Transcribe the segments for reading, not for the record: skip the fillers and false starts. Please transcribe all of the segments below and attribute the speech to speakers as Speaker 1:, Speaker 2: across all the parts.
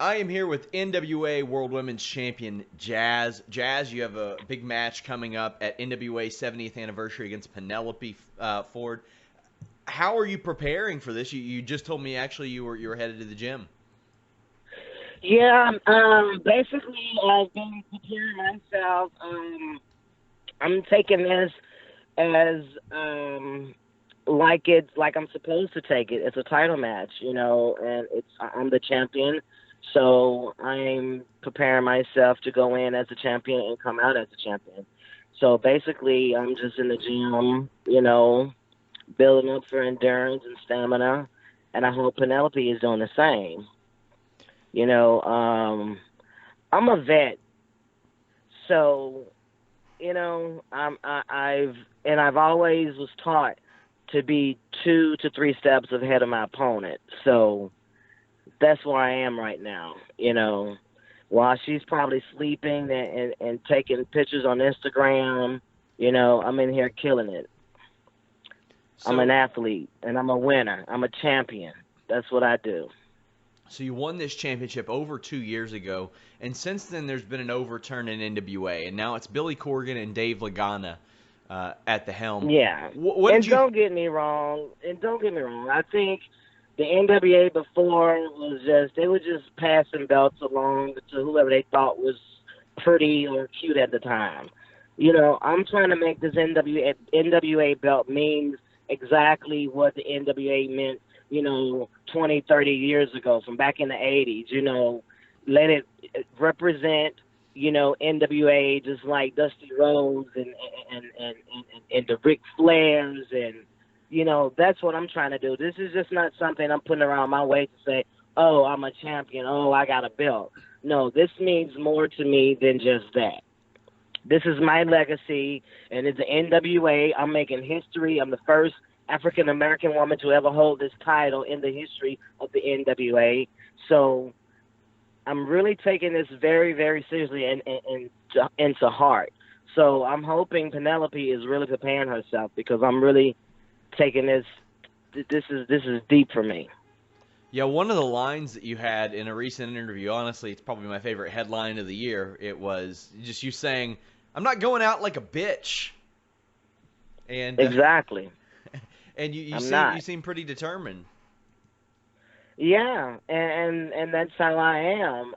Speaker 1: I am here with NWA World Women's Champion Jazz. Jazz, you have a big match coming up at NWA 70th anniversary against Penelope Ford. How are you preparing for this? You just told me actually you were headed to the gym.
Speaker 2: Yeah, basically, I've been preparing myself. I'm taking this as like I'm supposed to take it. It's a title match, and I'm the champion, so I'm preparing myself to go in as a champion and come out as a champion. So basically, I'm just in the gym, building up for endurance and stamina, and I hope Penelope is doing the same. I'm a vet, so I've always was taught to be 2 to 3 steps ahead of my opponent. So that's where I am right now. While she's probably sleeping and taking pictures on Instagram, I'm in here killing it. I'm an athlete and I'm a winner. I'm a champion. That's what I do.
Speaker 1: So you won this championship over 2 years ago, and since then there's been an overturn in NWA, and now it's Billy Corgan and Dave Lagana at the helm.
Speaker 2: Yeah. Don't get me wrong. I think the NWA before they were just passing belts along to whoever they thought was pretty or cute at the time. I'm trying to make this NWA belt mean exactly what the NWA meant 20, 30 years ago from back in the 80s, let it represent, NWA just like Dusty Rhodes and the Ric Flairs and, that's what I'm trying to do. This is just not something I'm putting around my way to say, oh, I'm a champion, oh, I got a belt. No, this means more to me than just that. This is my legacy, and it's the NWA. I'm making history. I'm the first African-American woman to ever hold this title in the history of the NWA. So I'm really taking this very, very seriously and to heart. So I'm hoping Penelope is really preparing herself because I'm really taking this. This is deep for me.
Speaker 1: Yeah, one of the lines that you had in a recent interview, honestly, it's probably my favorite headline of the year. It was just you saying, "I'm not going out like a bitch." And
Speaker 2: exactly.
Speaker 1: And you seem pretty determined.
Speaker 2: Yeah, and that's how I am.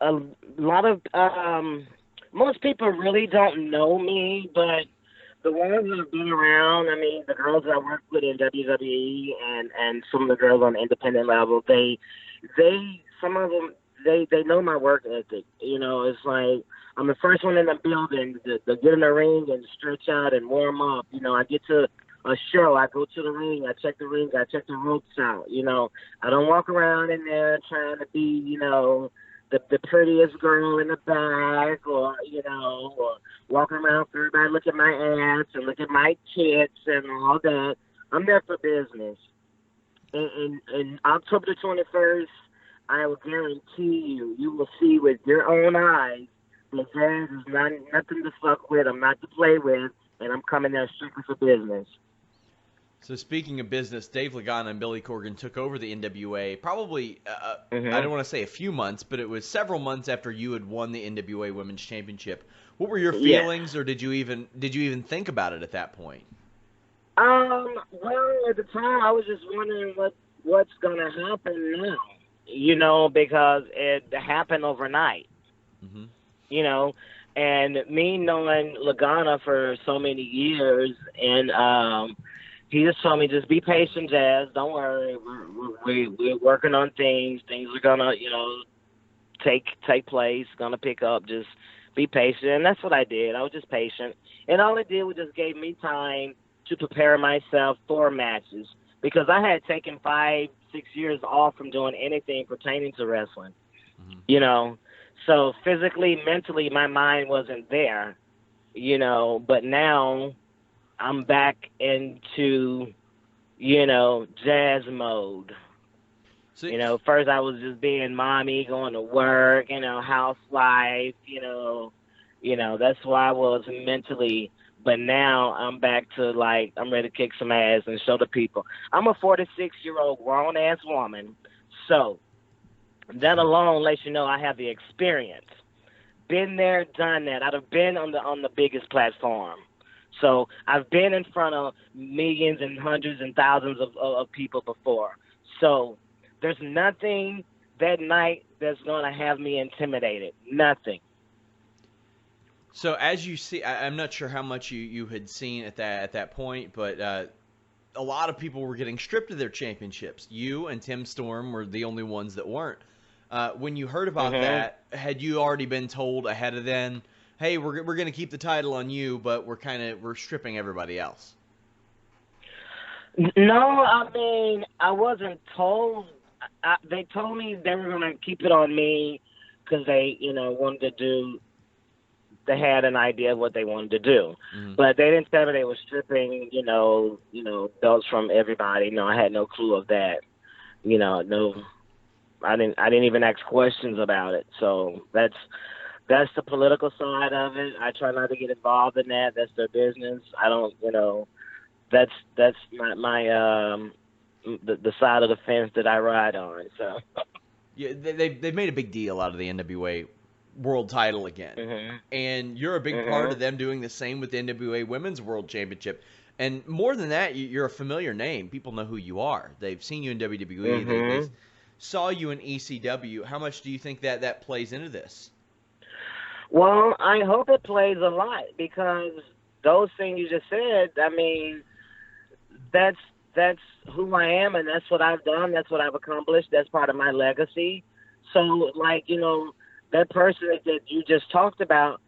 Speaker 2: A lot of most people really don't know me, but the ones that have been around, I mean, the girls that I work with in WWE and some of the girls on the independent level, some of them they know my work ethic. It's like I'm the first one in the building to get in the ring and stretch out and warm up. I get to a show, I go to the ring, I check the ring, I check the ropes out. I don't walk around in there trying to be, the prettiest girl in the back or walking around for everybody look at my ass and look at my tits and all that. I'm there for business. And October the 21st, I will guarantee you will see with your own eyes that Jazz is nothing to fuck with. I'm not to play with, and I'm coming there strictly for business.
Speaker 1: So speaking of business, Dave Lagana and Billy Corgan took over the NWA probably, I don't want to say a few months, but it was several months after you had won the NWA Women's Championship. What were your feelings, or did you even think about it at that point?
Speaker 2: Well, at the time, I was just wondering what's going to happen now, because it happened overnight, and me knowing Lagana for so many years, and he just told me, just be patient, Jazz. Don't worry. We're working on things. Things are going to, take place, going to pick up. Just be patient. And that's what I did. I was just patient. And all it did was just gave me time to prepare myself for matches because I had taken 5-6 years off from doing anything pertaining to wrestling, So physically, mentally, my mind wasn't there, but now I'm back into, Jazz mode. So, first I was just being mommy, going to work, housewife, that's why I was mentally. But now I'm back to, I'm ready to kick some ass and show the people. I'm a 46-year-old grown-ass woman So that alone lets you know I have the experience. Been there, done that. I've been on the biggest platform. So I've been in front of millions and hundreds and thousands of people before. So there's nothing that night that's going to have me intimidated. Nothing.
Speaker 1: So as you see, I'm not sure how much you had seen at that point, but a lot of people were getting stripped of their championships. You and Tim Storm were the only ones that weren't. When you heard about that, had you already been told ahead of then, hey, we're going to keep the title on you, but we're stripping everybody else?
Speaker 2: No, I mean, I wasn't told. They told me they were going to keep it on me because they, wanted to do. They had an idea of what they wanted to do, but they didn't tell me they were stripping, belts from everybody. No, I had no clue of that. No, I didn't even ask questions about it. So that's the political side of it. I try not to get involved in that. That's their business. I don't, that's my the side of the fence that I ride on. So
Speaker 1: yeah, they've made a big deal out of the NWA world title again, and you're a big part of them doing the same with the NWA Women's World Championship. And more than that, you're a familiar name. People know who you are. They've seen you in WWE. They saw you in ECW. How much do you think that plays into this?
Speaker 2: Well, I hope it plays a lot, because those things you just said, I mean, that's who I am, and that's what I've done. That's what I've accomplished. That's part of my legacy. So, like, that person that you just talked about,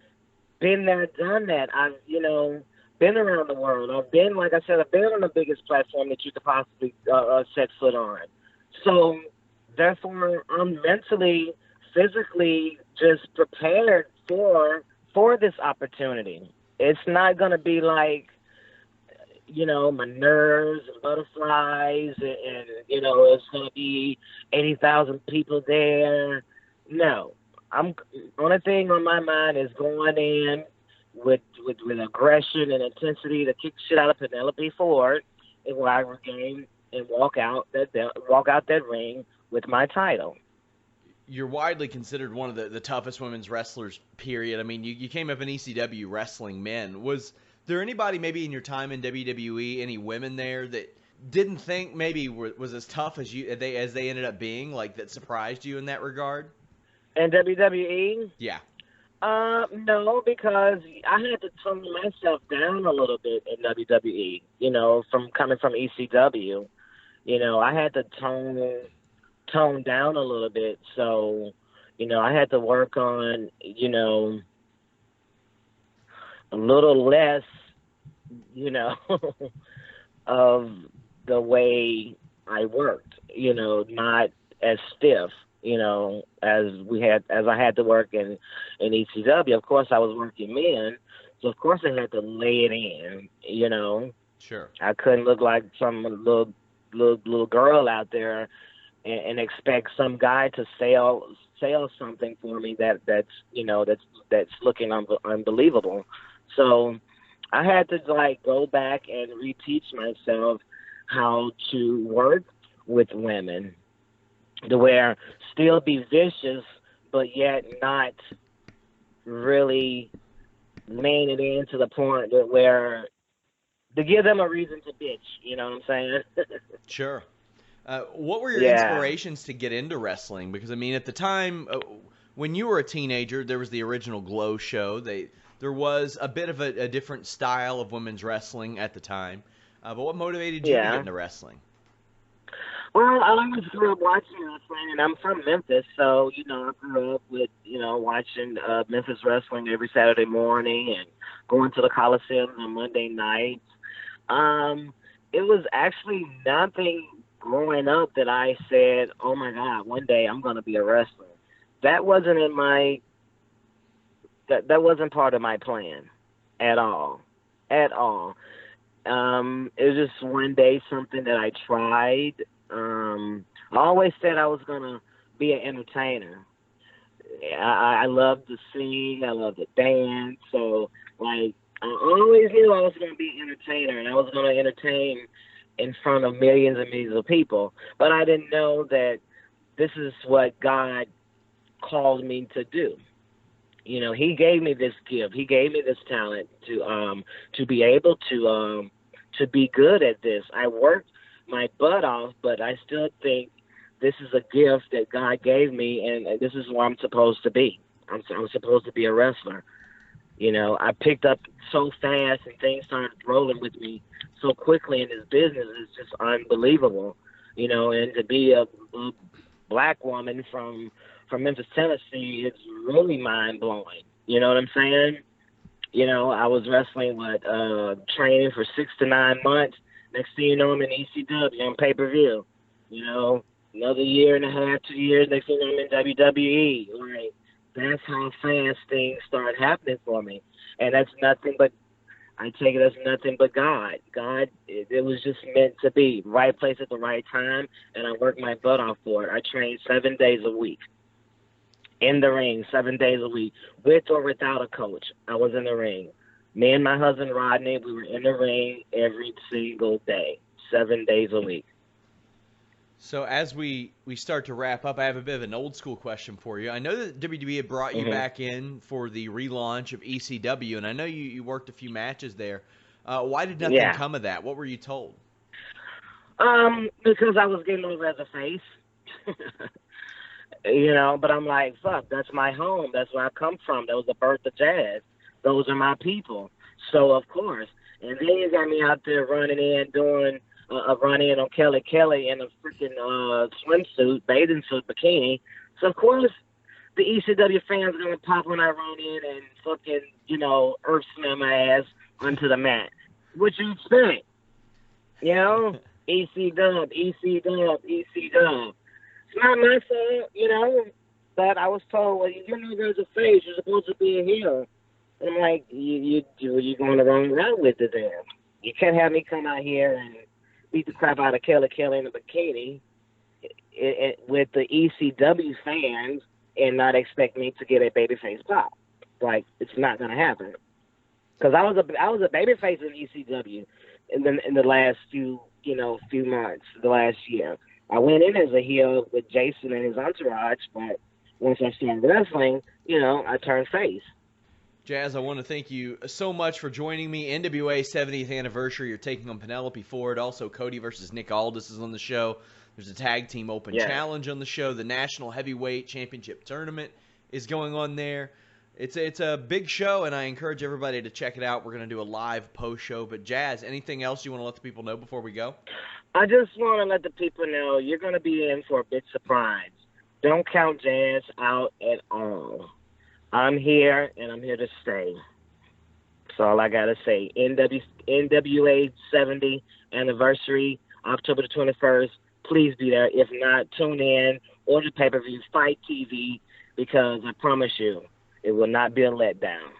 Speaker 2: been there, done that. I've, been around the world. I've been, like I said, I've been on the biggest platform that you could possibly set foot on. So, therefore, I'm mentally, physically just prepared for this opportunity. It's not going to be like, my nerves and butterflies and it's going to be 80,000 people there. No. Only thing on my mind is going in with aggression and intensity to kick shit out of Penelope Ford and Wyra game and walk out that ring with my title.
Speaker 1: You're widely considered one of the toughest women's wrestlers, period. I mean, you came up in ECW wrestling men. Was there anybody maybe in your time in WWE, any women there that didn't think maybe was as tough as they ended up being, like that surprised you in that regard?
Speaker 2: In WWE?
Speaker 1: Yeah.
Speaker 2: No, because I had to tone myself down a little bit in WWE, from coming from ECW. I had to tone down a little bit. So, I had to work on, a little less, of the way I worked, not as stiff, as I had to work in ECW. Of course, I was working men, so of course I had to lay it in,
Speaker 1: Sure.
Speaker 2: I couldn't look like some little girl out there and expect some guy to sell something for me that's looking unbelievable. So I had to go back and reteach myself how to work with women, to where still be vicious, but yet not really laying it in to the point that where to give them a reason to bitch. You know what I'm saying?
Speaker 1: Sure. What were your inspirations to get into wrestling? Because, I mean, at the time, when you were a teenager, there was the original Glow show. There was a bit of a different style of women's wrestling at the time. But what motivated you to get into wrestling?
Speaker 2: Well, I always grew up watching wrestling, and I'm from Memphis, so, I grew up with, watching Memphis wrestling every Saturday morning and going to the Coliseum on Monday nights. It was actually nothing growing up that I said, oh my God, one day I'm going to be a wrestler. That wasn't that wasn't part of my plan at all. It was just one day something that I tried. I always said I was going to be an entertainer. I love to sing. I love to dance. So, I always knew I was going to be an entertainer, and I was going to entertain in front of millions and millions of people. But I didn't know that this is what God called me to do. You know, He gave me this gift. He gave me this talent to be able to be good at this. I worked my butt off, but I still think this is a gift that God gave me, and this is where I'm supposed to be. I'm supposed to be a wrestler. You know, I picked up so fast, and things started rolling with me so quickly in this business. It's just unbelievable. You know, and to be a black woman from Memphis, Tennessee, it's really mind-blowing. You know what I'm saying? You know, I was wrestling training for 6 to 9 months. Next thing you know, I'm in ECW on pay-per-view. You know, another year and a half, 2 years, next thing you know, I'm in WWE. Like, that's how fast things start happening for me. And that's nothing but, I take it as nothing but God. God, it was just meant to be. Right place at the right time, and I worked my butt off for it. I trained 7 days a week. In the ring, 7 days a week, with or without a coach. I was in the ring. Me and my husband, Rodney, we were in the ring every single day, 7 days a week.
Speaker 1: So as we start to wrap up, I have a bit of an old school question for you. I know that WWE had brought you back in for the relaunch of ECW, and I know you worked a few matches there. Why did nothing come of that? What were you told?
Speaker 2: Because I was getting over as a face. You know, but I'm like, fuck, that's my home. That's where I come from. That was the birth of jazz. Those are my people. So, of course. And then you got me out there running in, doing a run-in on Kelly Kelly in a freaking swimsuit, bathing suit, bikini. So, of course, the ECW fans are going to pop when I run in and fucking, you know, earth slam my ass onto the mat. What you expect? You know? ECW, ECW, ECW. It's not my fault, you know, but I was told, well, you're not there's a face. You're supposed to be a heel. I'm like, you're going the wrong route with it then. You can't have me come out here and beat the crap out of Kelly Kelly in a bikini with the ECW fans and not expect me to get a babyface pop. Like, it's not going to happen. Because I was a babyface in ECW in the last few months, the last year. I went in as a heel with Jason and his entourage, but once I started wrestling, you know, I turned face.
Speaker 1: Jazz, I want to thank you so much for joining me. NWA 70th anniversary, you're taking on Penelope Ford. Also, Cody versus Nick Aldis is on the show. There's a tag team open challenge on the show. The National Heavyweight Championship Tournament is going on there. It's a big show, and I encourage everybody to check it out. We're going to do a live post-show. But, Jazz, anything else you want to let the people know before we go?
Speaker 2: I just want to let the people know you're going to be in for a big surprise. Don't count Jazz out at all. I'm here, and I'm here to stay. That's all I got to say. NWA 70 anniversary, October the 21st. Please be there. If not, tune in or the pay-per-view, FITE TV, because I promise you, it will not be a letdown.